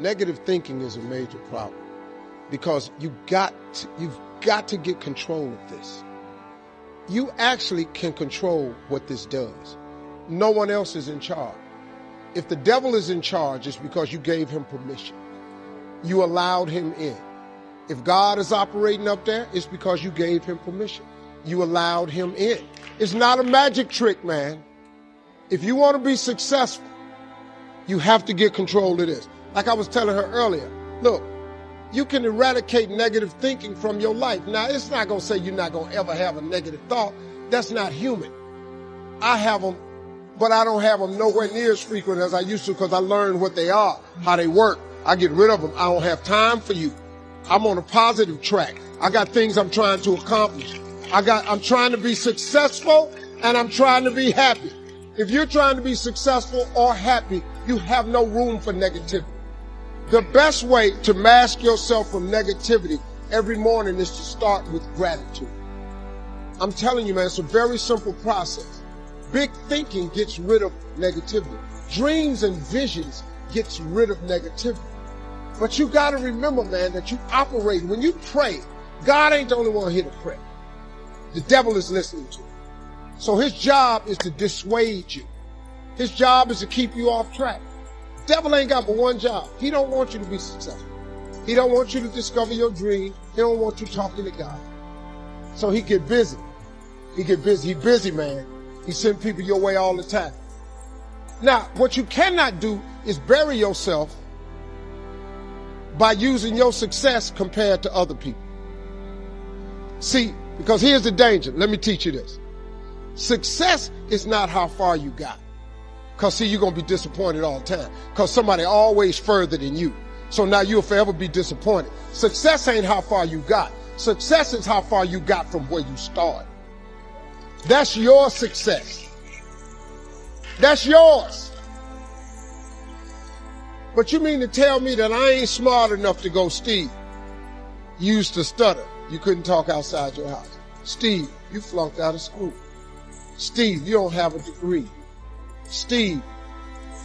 Negative thinking is a major problem because you've got to get control of this. You actually can control what this does. No one else is in charge. If the devil is in charge, it's because you gave him permission. You allowed him in. If God is operating up there, it's because you gave him permission. You allowed him in. It's not a magic trick, man. If you want to be successful, you have to get control of this. Like I was telling her earlier, look, you can eradicate negative thinking from your life. Now, it's not going to say you're not going to ever have a negative thought. That's not human. I have them, but I don't have them nowhere near as frequent as I used to because I learned what they are, how they work. I get rid of them. I don't have time for you. I'm on a positive track. I got things I'm trying to accomplish. I'm trying to be successful and I'm trying to be happy. If you're trying to be successful or happy, you have no room for negativity. The best way to mask yourself from negativity every morning is to start with gratitude. I'm telling you, man, it's a very simple process. Big thinking gets rid of negativity. Dreams and visions gets rid of negativity. But you got to remember, man, that you operate. When you pray, God ain't the only one here to pray. The devil is listening to you. So his job is to dissuade you. His job is to keep you off track. Devil ain't got but one job. He don't want you to be successful. He don't want you to discover your dream. He don't want you talking to God. So he get busy. He busy, man. He send people your way all the time. Now, what you cannot do is bury yourself by using your success compared to other people. See, because here's the danger. Let me teach you this. Success is not how far you got. Because, see, you're going to be disappointed all the time. Because somebody always further than you. So now you'll forever be disappointed. Success ain't how far you got. Success is how far you got from where you started. That's your success. That's yours. But you mean to tell me that I ain't smart enough to go, Steve? You used to stutter. You couldn't talk outside your house. Steve, you flunked out of school. Steve, you don't have a degree. Steve,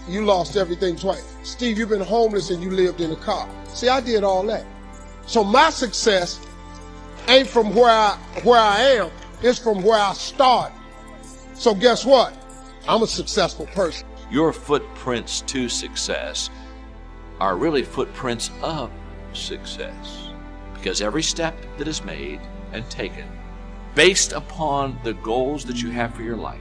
you lost everything twice. Steve, you've been homeless and you lived in a car. See, I did all that. So my success ain't from where I am. It's from where I started. So guess what? I'm a successful person. Your footprints to success are really footprints of success. Because every step that is made and taken based upon the goals that you have for your life,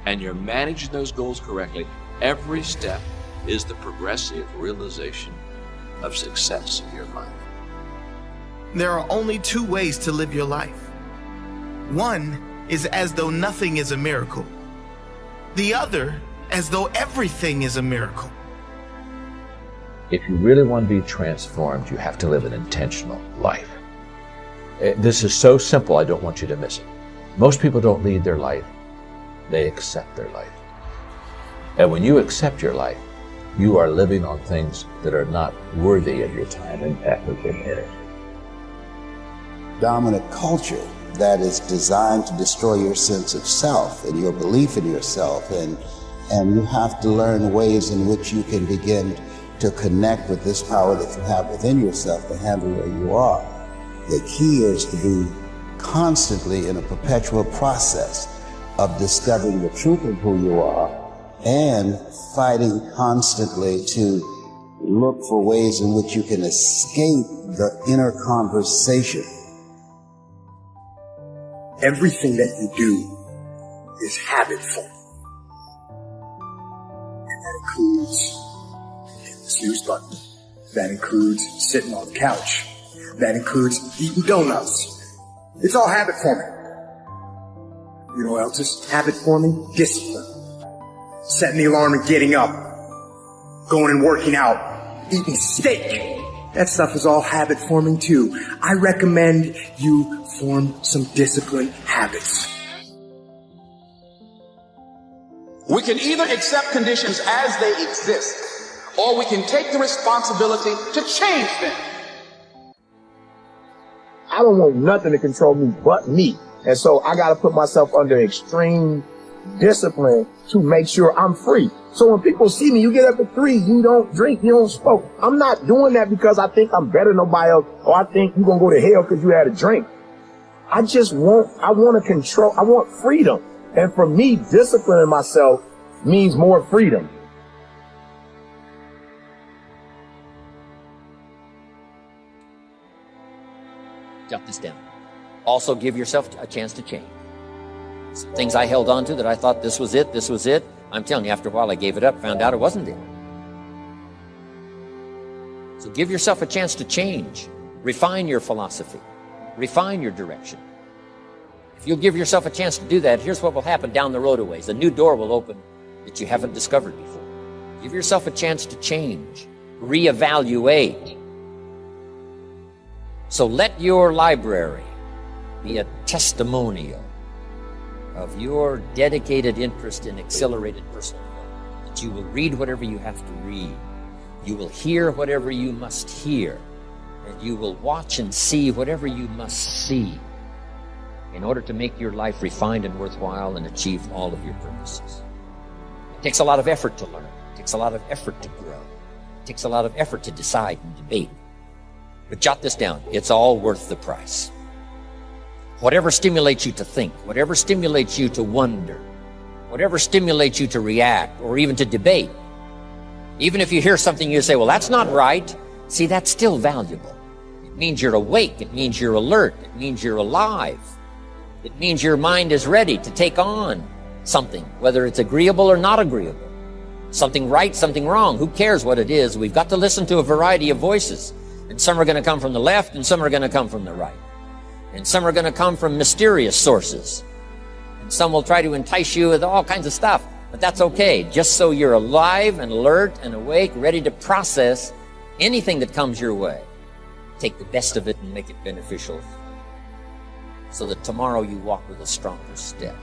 and you're managing those goals correctly, every step is the progressive realization of success in your life. There are only two ways to live your life. One is as though nothing is a miracle. The other, as though everything is a miracle. If you really want to be transformed, you have to live an intentional life. This is so simple, I don't want you to miss it. Most people don't lead their life, they accept their life. And when you accept your life, you are living on things that are not worthy of your time and effort and energy. Dominant culture that is designed to destroy your sense of self and your belief in yourself, and you have to learn ways in which you can begin to connect with this power that you have within yourself to handle where you are. The key is to be constantly in a perpetual process of discovering the truth of who you are and fighting constantly to look for ways in which you can escape the inner conversation. Everything that you do is habit forming. And that includes hitting the snooze button. That includes sitting on the couch. That includes eating donuts. It's all habit forming. You know what else is habit forming? Discipline. Setting the alarm and getting up. Going and working out. Eating steak. That stuff is all habit forming too. I recommend you form some disciplined habits. We can either accept conditions as they exist, or we can take the responsibility to change them. I don't want nothing to control me but me. And so I got to put myself under extreme discipline to make sure I'm free. So when people see me, you get up at 3, you don't drink, you don't smoke. I'm not doing that because I think I'm better than nobody else, or I think you're going to go to hell because you had a drink. I want to control, I want freedom. And for me, disciplining myself means more freedom. Jot this down. Also give yourself a chance to change. Some things I held on to that I thought this was it. I'm telling you, after a while I gave it up, found out it wasn't it. So give yourself a chance to change. Refine your philosophy. Refine your direction. If you'll give yourself a chance to do that, here's what will happen down the road a ways. A new door will open that you haven't discovered before. Give yourself a chance to change. Reevaluate. So let your library be a testimonial of your dedicated interest in accelerated personal development. That you will read whatever you have to read. You will hear whatever you must hear. And you will watch and see whatever you must see in order to make your life refined and worthwhile and achieve all of your purposes. It takes a lot of effort to learn. It takes a lot of effort to grow. It takes a lot of effort to decide and debate. But jot this down. It's all worth the price. Whatever stimulates you to think, whatever stimulates you to wonder, whatever stimulates you to react or even to debate, even if you hear something you say, well, that's not right, see, that's still valuable. It means you're awake. It means you're alert. It means you're alive. It means your mind is ready to take on something, whether it's agreeable or not agreeable. Something right, something wrong. Who cares what it is? We've got to listen to a variety of voices. And some are going to come from the left and some are going to come from the right. And some are going to come from mysterious sources. And some will try to entice you with all kinds of stuff. But that's okay. Just so you're alive and alert and awake, ready to process anything that comes your way. Take the best of it and make it beneficial so that tomorrow you walk with a stronger step.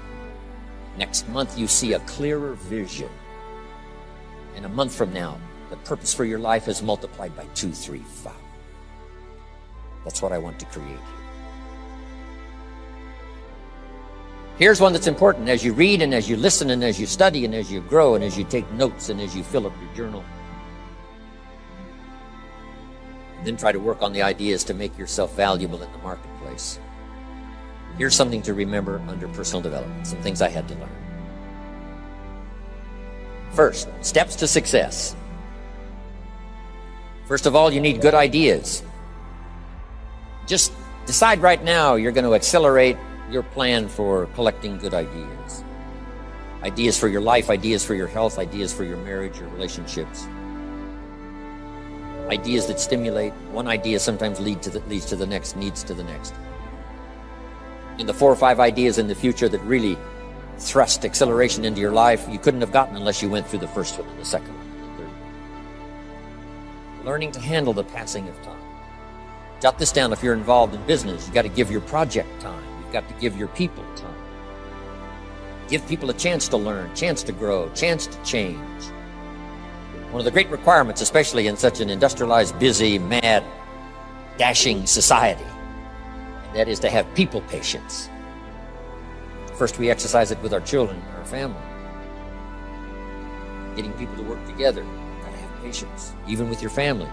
Next month you see a clearer vision. And a month from now, the purpose for your life is multiplied by 2, 3, 5. That's what I want to create here. Here's one that's important as you read and as you listen and as you study and as you grow and as you take notes and as you fill up your journal. And then try to work on the ideas to make yourself valuable in the marketplace. Here's something to remember under personal development, some things I had to learn. First, steps to success. First of all, you need good ideas. Just decide right now you're going to accelerate your plan for collecting good ideas. Ideas for your life, ideas for your health, ideas for your marriage, your relationships. Ideas that stimulate. One idea sometimes leads to the next, needs to the next. And the 4 or 5 ideas in the future that really thrust acceleration into your life, you couldn't have gotten unless you went through the first one and the second one and the third one. Learning to handle the passing of time. Jot this down if you're involved in business. You've got to give your project time. You've got to give your people time. Give people a chance to learn, chance to grow, chance to change. One of the great requirements, especially in such an industrialized, busy, mad, dashing society, and that is to have people patience. First, we exercise it with our children, our family. Getting people to work together. You've got to have patience, even with your family.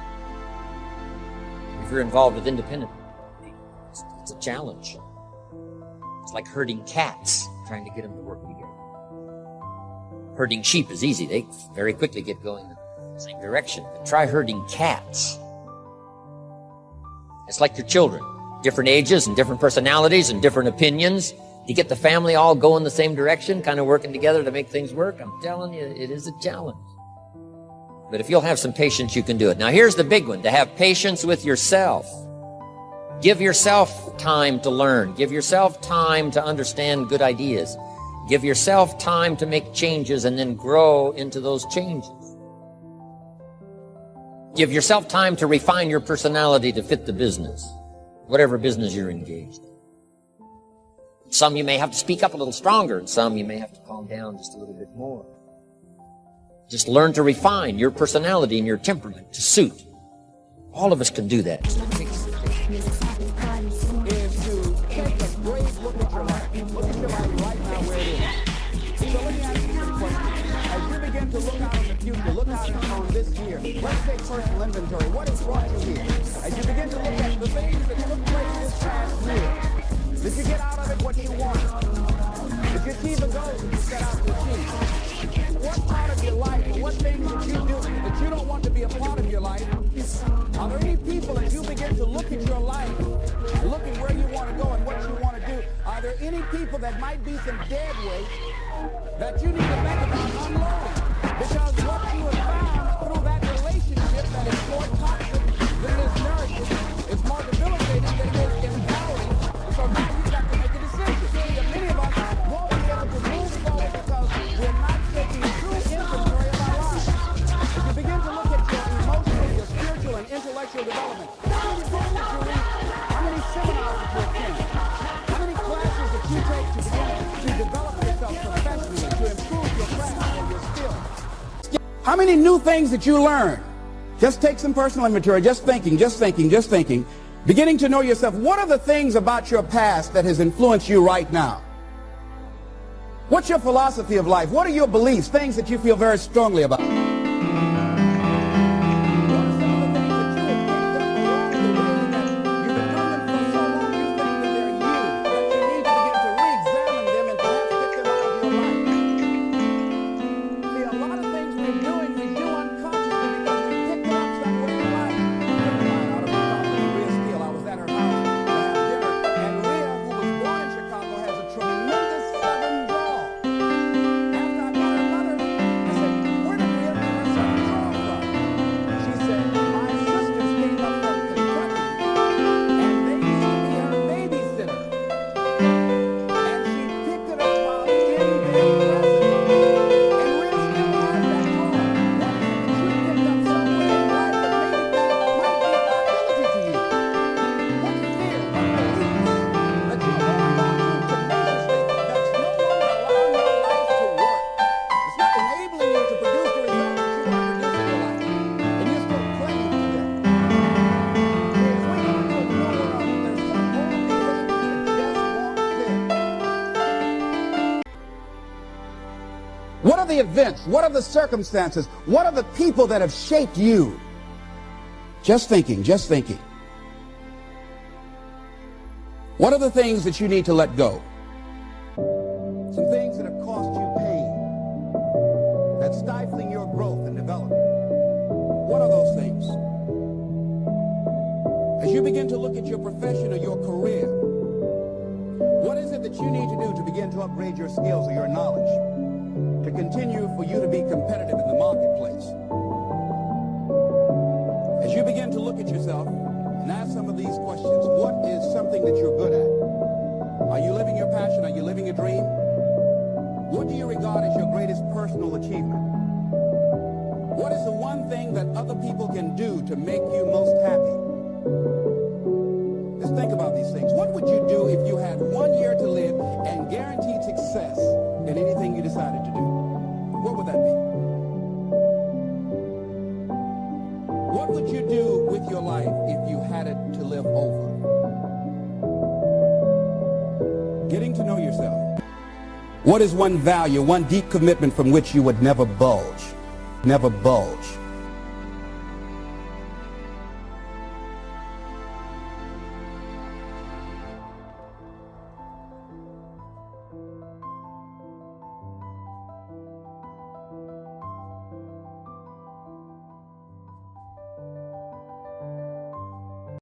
If you're involved with independent people, it's a challenge. It's like herding cats, trying to get them to work together. Herding sheep is easy. They very quickly get going in the same direction. But try herding cats. It's like your children. Different ages and different personalities and different opinions. You get the family all going the same direction, kind of working together to make things work. I'm telling you, it is a challenge. But if you'll have some patience, you can do it. Now, here's the big one, to have patience with yourself. Give yourself time to learn. Give yourself time to understand good ideas. Give yourself time to make changes and then grow into those changes. Give yourself time to refine your personality to fit the business, whatever business you're engaged in. Some you may have to speak up a little stronger, and some you may have to calm down just a little bit more. Just learn to refine your personality and your temperament to suit. All of us can do that. to look out in the future, look out on this year, let's take personal inventory. What has brought you here? As you begin to look at the things that took place this past year, did you get out of it what you wanted? Did you achieve the goals that you set out to achieve? What part of your life, or what things that you do that you don't want to be a part of your life? Are there any people, as you begin to look at your life, looking where you want to go and what you want to do, are there any people that might be some dead weight that you need to think about unloading? Because what you have found through that relationship that is more toxic than is nourishing, is more debilitating than it is empowering. So now you've got to make a decision. See, many of us won't be able to move forward because we're not taking true inventory of our lives. If you begin to look at your emotional, your spiritual, and intellectual development, how many books that you read, how many seminars that you attend, how many classes that you take to begin to develop yourself professionally, to improve your craft or your skill. How many new things that you learn? Just take some personal inventory, just thinking. Beginning to know yourself. What are the things about your past that has influenced you right now? What's your philosophy of life? What are your beliefs, things that you feel very strongly about? What are the events? What are the circumstances? What are the people that have shaped you? Just thinking. What are the things that you need to let go? Some things that have caused you pain, that's stifling your growth and development. What are those things? As you begin to look at your profession or your career, what is it that you need to do to begin to upgrade your skills or your knowledge, to continue for you to be competitive in the marketplace? As you begin to look at yourself and ask some of these questions, what is something that you're good at? Are you living your passion? Are you living your dream? What do you regard as your greatest personal achievement? What is the one thing that other people can do to make you most happy? Just think about these things. What would you do if you had 1 year to live and guaranteed success in anything you decided to do? What would that be? What would you do with your life if you had it to live over? Getting to know yourself. What is one value, one deep commitment from which you would never budge? Never budge.